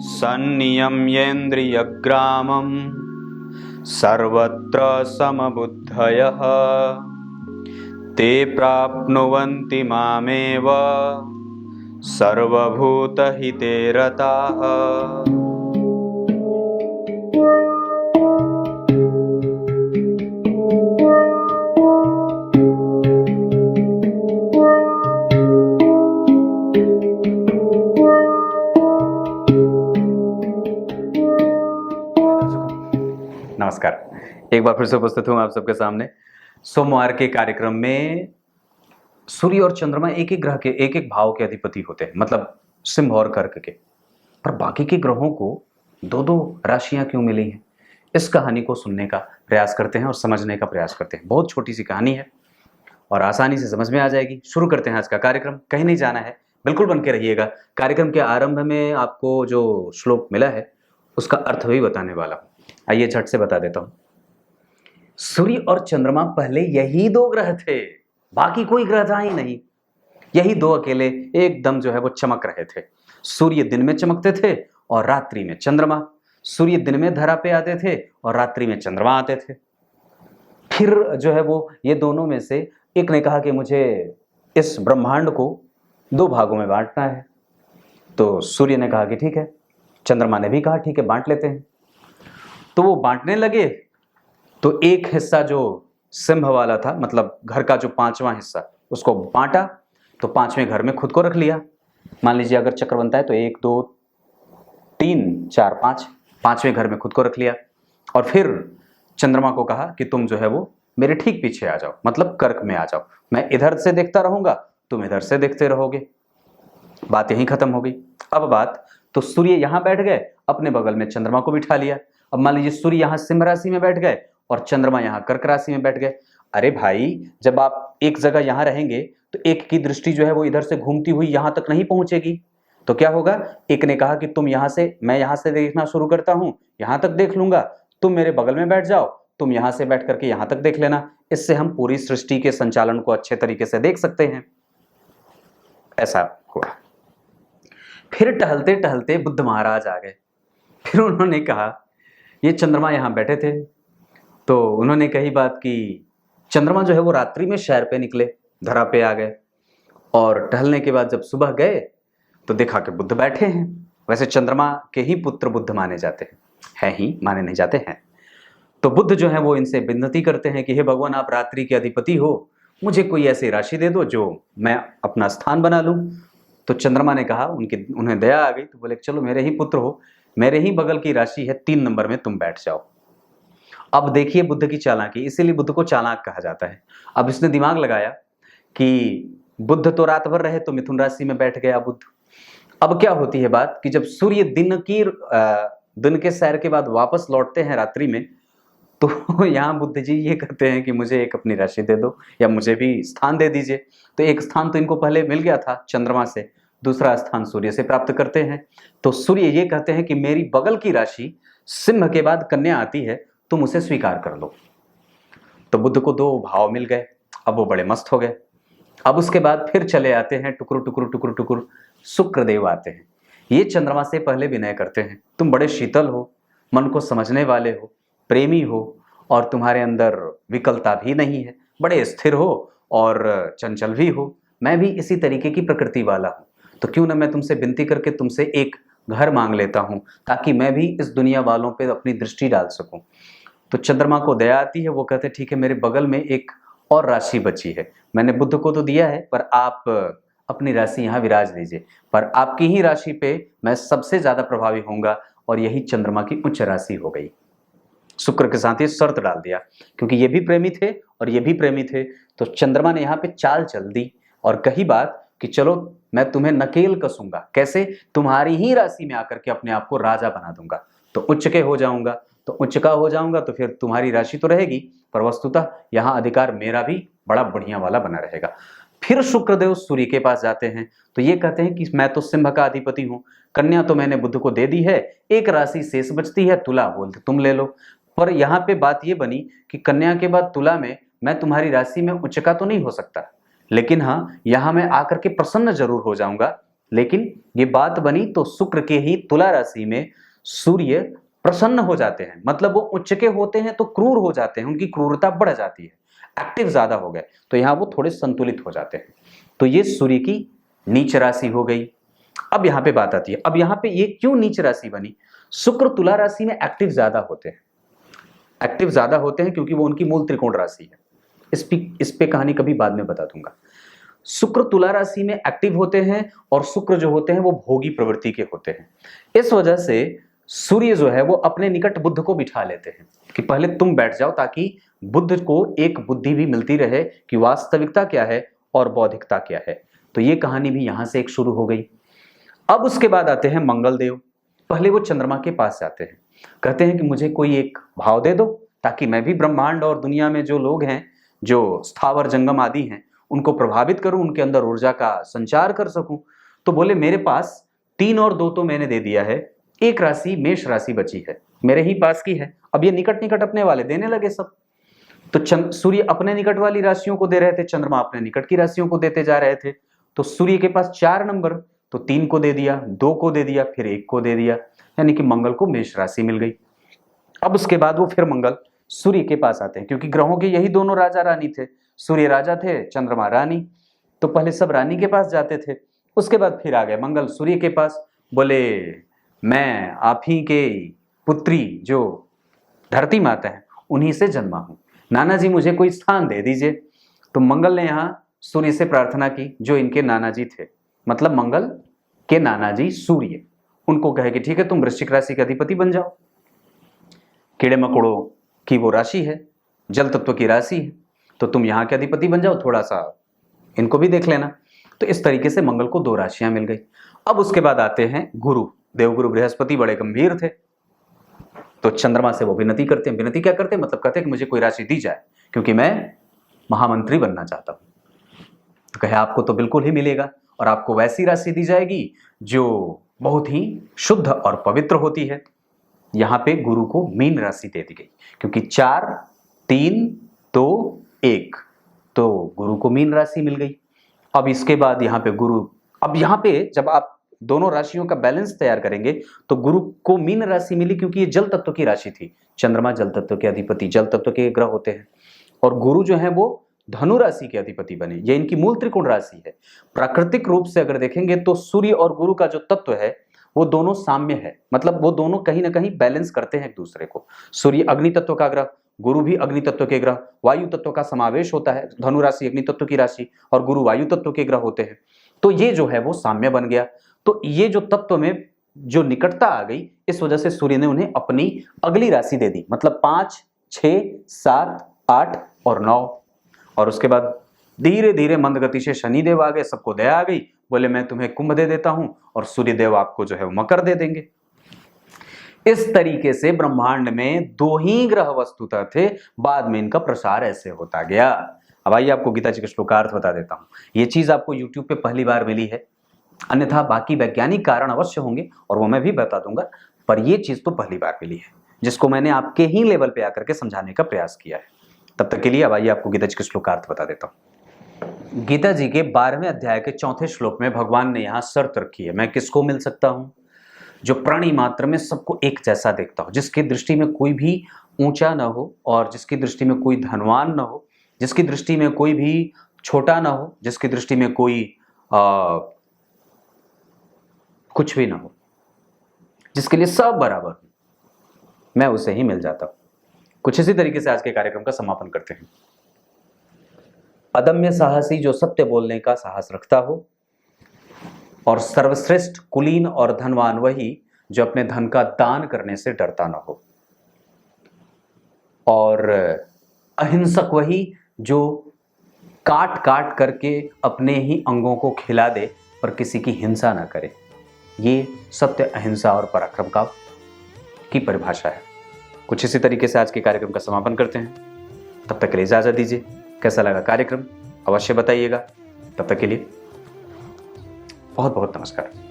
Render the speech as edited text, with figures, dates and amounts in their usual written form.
सन्नियम्येन्द्रियग्रामं सर्वत्र समबुद्धयः ते प्राप्नुवन्ति मामेव सर्वभूतहिते रताः। नमस्कार, एक बार फिर से उपस्थित हूं आप सबके सामने। सोमवार के कार्यक्रम में सूर्य और चंद्रमा एक एक ग्रह के एक एक भाव के अधिपति होते हैं, मतलब सिंह और कर्क के। पर बाकी के ग्रहों को दो दो राशियां क्यों मिली हैं? इस कहानी को सुनने का प्रयास करते हैं और समझने का प्रयास करते हैं। बहुत छोटी सी कहानी है और आसानी से समझ में आ जाएगी। शुरू करते हैं आज का कार्यक्रम। कहीं नहीं जाना है, बिल्कुल बन के रहिएगा। कार्यक्रम के आरंभ में आपको जो श्लोक मिला है उसका अर्थ भी बताने वाला हूं। आइए झट से बता देता हूं। सूर्य और चंद्रमा पहले यही दो ग्रह थे, बाकी कोई ग्रह था ही नहीं। यही दो अकेले एकदम जो है वो चमक रहे थे। सूर्य दिन में चमकते थे और रात्रि में चंद्रमा। सूर्य दिन में धरा पे आते थे और रात्रि में चंद्रमा आते थे। फिर जो है वो ये दोनों में से एक ने कहा कि मुझे इस ब्रह्मांड को दो भागों में बांटना है। तो सूर्य ने कहा कि ठीक है। चंद्रमा ने भी कहा ठीक है, बांट लेते हैं। तो वो बांटने लगे तो एक हिस्सा जो सिंह वाला था, मतलब घर का जो पांचवा हिस्सा, उसको बांटा तो पांचवें घर में खुद को रख लिया। मान लीजिए अगर चक्र बनता है तो 1 2 3 4 5, पांचवें घर में खुद को रख लिया। और फिर चंद्रमा को कहा कि तुम जो है वो मेरे ठीक पीछे आ जाओ, मतलब कर्क में आ जाओ। मैं इधर से देखता रहूंगा, तुम इधर से देखते रहोगे। बात यहीं खत्म हो गई। अब बात तो सूर्य यहां बैठ गए, अपने बगल में चंद्रमा को बिठा लिया। अब मान लीजिए सूर्य यहां सिंह राशि में बैठ गए और चंद्रमा यहां कर्क राशि में बैठ गए। अरे भाई, जब आप एक जगह यहां रहेंगे तो एक की दृष्टि जो है वो इधर से घूमती हुई यहां तक नहीं पहुंचेगी। तो क्या होगा? एक ने कहा कि तुम यहां से, मैं यहां से देखना शुरू करता हूं, यहां तक देख लूंगा, तुम मेरे बगल में बैठ जाओ, तुम यहां से बैठ करके यहां तक देख लेना। इससे हम पूरी सृष्टि के संचालन को अच्छे तरीके से देख सकते हैं। ऐसा हुआ। फिर टहलते टहलते बुद्ध महाराज आ गए। फिर उन्होंने कहा, ये चंद्रमा यहां बैठे थे तो उन्होंने कही बात कि चंद्रमा जो है वो रात्रि में शहर पे निकले, धरा पे आ गए, और टहलने के बाद जब सुबह गए तो देखा कि बुद्ध बैठे हैं। वैसे चंद्रमा के ही पुत्र बुद्ध माने जाते हैं ही, माने नहीं जाते हैं। तो बुद्ध जो है वो इनसे विनती करते हैं कि हे भगवान, आप रात्रि के अधिपति हो, मुझे कोई ऐसी राशि दे दो जो मैं अपना स्थान बना लूं। तो चंद्रमा ने कहा, उन्हें दया आ गई, तो बोले चलो मेरे ही पुत्र हो, मेरे ही बगल की राशि है 3 नंबर में, तुम बैठ जाओ। अब देखिए बुद्ध की चालाकी, इसीलिए बुद्ध को चालाक कहा जाता है। अब इसने दिमाग लगाया कि बुद्ध तो रात भर रहे तो मिथुन राशि में बैठ गया बुद्ध। अब क्या होती है बात कि जब सूर्य दिन के सैर के बाद वापस लौटते हैं रात्रि में, तो यहाँ बुद्ध जी ये कहते हैं कि मुझे एक अपनी राशि दे दो या मुझे भी स्थान दे दीजिए। तो एक स्थान तो इनको पहले मिल गया था चंद्रमा से, दूसरा स्थान सूर्य से प्राप्त करते हैं। तो सूर्य ये कहते हैं कि मेरी बगल की राशि सिंह के बाद कन्या आती है, तुम उसे स्वीकार कर लो। तो बुद्ध को 2 भाव मिल गए। अब वो बड़े मस्त हो गए। अब उसके बाद फिर चले आते हैं टुकुर टुकुर टुकुर टुकुर, शुक्रदेव आते हैं। ये चंद्रमा से पहले विनय करते हैं, तुम बड़े शीतल हो, मन को समझने वाले हो, प्रेमी हो, और तुम्हारे अंदर विकलता भी नहीं है, बड़े स्थिर हो और चंचल भी हो। मैं भी इसी तरीके की प्रकृति वाला हूं, तो क्यों ना मैं तुमसे विनती करके तुमसे एक घर मांग लेता हूं, ताकि मैं भी इस दुनिया वालों पे अपनी दृष्टि डाल सकूं। तो चंद्रमा को दया आती है, वो कहते ठीक है, मेरे बगल में एक और राशि बची है, मैंने बुद्ध को तो दिया है, पर आप अपनी राशि यहाँ विराज दीजिए, पर आपकी ही राशि पे मैं सबसे ज्यादा प्रभावी होऊंगा। और यही चंद्रमा की उच्च राशि हो गई। शुक्र के साथ ये शर्त डाल दिया, क्योंकि ये भी प्रेमी थे और ये भी प्रेमी थे। तो चंद्रमा ने यहाँ पे चाल चल दी और कही बात कि चलो मैं तुम्हें नकेल कसूंगा। कैसे? तुम्हारी ही राशि में आकर के अपने आप को राजा बना दूंगा, तो उच्च के हो जाऊंगा। तो उच्च का हो जाऊंगा तो फिर तुम्हारी राशि तो रहेगी, पर वस्तुतः यहाँ अधिकार मेरा भी बड़ा बढ़िया वाला बना रहेगा। फिर शुक्रदेव सूर्य के पास जाते हैं, तो ये कहते हैं कि मैं तो सिंह का अधिपति हूँ, कन्या तो मैंने बुद्ध को दे दी है, एक राशि शेष बचती है, तुला बोलते तुम ले लो। पर यहाँ पे बात ये बनी कि कन्या के बाद तुला में मैं तुम्हारी राशि में उच्च का तो नहीं हो सकता, लेकिन हाँ यहाँ मैं आकर के प्रसन्न जरूर हो जाऊंगा लेकिन ये बात बनी तो शुक्र के ही तुला राशि में सूर्य प्रसन्न हो जाते हैं, मतलब वो उच्च के होते हैं तो क्रूर हो जाते हैं, उनकी क्रूरता बढ़ जाती है, एक्टिव ज्यादा हो गए तो यहां वो थोड़े संतुलित हो जाते हैं। तो ये सूर्य की नीच राशि हो गई। अब यहां पे बात आती है, अब यहां पे ये क्यों नीच राशि बनी? शुक्र तुला राशि में एक्टिव ज्यादा होते हैं, एक्टिव ज्यादा होते हैं क्योंकि वो उनकी मूल त्रिकोण राशि है। इस पे कहानी कभी बाद में बता दूंगा। शुक्र तुला राशि में एक्टिव होते हैं और शुक्र जो होते हैं वो भोगी प्रवृत्ति के होते हैं। इस वजह से सूर्य जो है वो अपने निकट बुध को बिठा लेते हैं कि पहले तुम बैठ जाओ, ताकि बुध को एक बुद्धि भी मिलती रहे कि वास्तविकता क्या है और बौद्धिकता क्या है। तो ये कहानी भी यहां से एक शुरू हो गई। अब उसके बाद आते हैं मंगल देव। पहले वो चंद्रमा के पास जाते हैं, कहते हैं कि मुझे कोई एक भाव दे दो ताकि मैं भी ब्रह्मांड और दुनिया में जो लोग हैं, जो स्थावर जंगम आदि हैं, उनको प्रभावित करूं, उनके अंदर ऊर्जा का संचार कर सकूं। तो बोले मेरे पास 3 और 2 तो मैंने दे दिया है, एक राशि मेष राशि बची है, मेरे ही पास की है। अब ये निकट निकट अपने वाले देने लगे सब। तो सूर्य अपने निकट वाली राशियों को दे रहे थे, चंद्रमा अपने निकट की राशियों को देते जा रहे थे। तो सूर्य के पास 4 नंबर, तो 3 को दे दिया, 2 को दे दिया, फिर 1 को दे दिया, यानी कि मंगल को मेष राशि मिल गई। अब उसके बाद वो फिर मंगल सूर्य के पास आते हैं, क्योंकि ग्रहों के यही दोनों राजा रानी थे, सूर्य राजा थे, चंद्रमा रानी। तो पहले सब रानी के पास जाते थे, उसके बाद फिर आ गए मंगल सूर्य के पास। बोले मैं आप ही के पुत्री जो धरती माता है उन्हीं से जन्मा हूं, नाना जी मुझे कोई स्थान दे दीजिए। तो मंगल ने यहाँ सूर्य से प्रार्थना की, जो इनके नाना जी थे, मतलब मंगल के नाना जी सूर्य, उनको कहे कि ठीक है तुम वृश्चिक राशि के अधिपति बन जाओ, कीड़े मकोड़ों की वो राशि है, जल तत्व की राशि है, तो तुम यहाँ के अधिपति बन जाओ, थोड़ा सा इनको भी देख लेना। तो इस तरीके से मंगल को 2 राशियां मिल गई। अब उसके बाद आते हैं गुरु। देवगुरु बृहस्पति बड़े गंभीर थे, तो चंद्रमा से वो विनती करते हैं। विनती क्या करते हैं? मतलब कहते हैं कि मुझे कोई राशि दी जाए, क्योंकि मैं महामंत्री बनना चाहता हूं। तो कहे आपको तो बिल्कुल ही मिलेगा, और आपको वैसी राशि दी जाएगी जो बहुत ही शुद्ध और पवित्र होती है। यहां पे गुरु को मीन राशि दे दी गई, क्योंकि 4, 3, 2, 1, तो गुरु को मीन राशि मिल गई। अब इसके बाद यहाँ पे गुरु, अब यहाँ पे जब आप दोनों राशियों का बैलेंस तैयार करेंगे तो गुरु को मीन राशि मिली, क्योंकि ये जल तत्व की राशि थी। चंद्रमा जल तत्व के अधिपति, जल तत्व के ग्रह होते हैं, और गुरु जो है वो धनु राशि के अधिपति बने। ये इनकी मूल त्रिकोण राशि है। प्राकृतिक रूप से अगर देखेंगे तो सूर्य और गुरु का जो तत्व है वो दोनों साम्य है, मतलब वो दोनों कहीं ना कहीं बैलेंस करते हैं एक दूसरे को। सूर्य अग्नि तत्व का ग्रह, गुरु भी अग्नि तत्व के ग्रह, वायु तत्व का समावेश होता है। धनु राशि अग्नि तत्व की राशि और गुरु वायु तत्व के ग्रह होते हैं। तो ये जो है वो साम्य बन गया। तो ये जो तत्व में जो निकटता आ गई, इस वजह से सूर्य ने उन्हें अपनी अगली राशि दे दी, मतलब 5, 6, 7, 8 और 9। और उसके बाद धीरे धीरे मंद गति से शनिदेव आ गए, सबको दया आ गई, बोले मैं तुम्हें कुंभ दे देता हूं और सूर्यदेव आपको जो है वो मकर दे देंगे। इस तरीके से ब्रह्मांड में 2 ही ग्रह वस्तुतः थे, बाद में इनका प्रसार ऐसे होता गया। अब आइए आपको गीता जी का श्लोकार्थ बता देता हूं। ये चीज आपको YouTube पे पहली बार मिली है, अन्यथा बाकी वैज्ञानिक कारण अवश्य होंगे और वो मैं भी बता दूंगा, पर ये चीज तो पहली बार मिली है, जिसको मैंने आपके ही लेवल पे आकर के समझाने का प्रयास किया है। तब तक के लिए अब आइए आपको गीता जी का श्लोकार्थ बता देता हूं। गीता जी के 12वें अध्याय के 4थे श्लोक में भगवान ने यहाँ शर्त रखी है, मैं किसको मिल सकता हूं? जो प्राणी मात्र में सबको एक जैसा देखता हो, जिसकी दृष्टि में कोई भी ऊंचा ना हो और जिसकी दृष्टि में कोई धनवान ना हो, जिसकी दृष्टि में कोई भी छोटा ना हो, जिसकी दृष्टि में कोई कुछ भी ना हो, जिसके लिए सब बराबर हो, मैं उसे ही मिल जाता हूं। कुछ इसी तरीके से आज के कार्यक्रम का समापन करते हैं। अदम्य साहसी जो सत्य बोलने का साहस रखता हो, और सर्वश्रेष्ठ कुलीन और धनवान वही जो अपने धन का दान करने से डरता ना हो, और अहिंसक वही जो काट काट करके अपने ही अंगों को खिला दे पर किसी की हिंसा ना करे। ये सत्य, अहिंसा और पराक्रम का की परिभाषा है। कुछ इसी तरीके से आज के कार्यक्रम का समापन करते हैं। तब तक के लिए इजाजत दीजिए। कैसा लगा कार्यक्रम अवश्य बताइएगा। तब तक के लिए बहुत बहुत नमस्कार।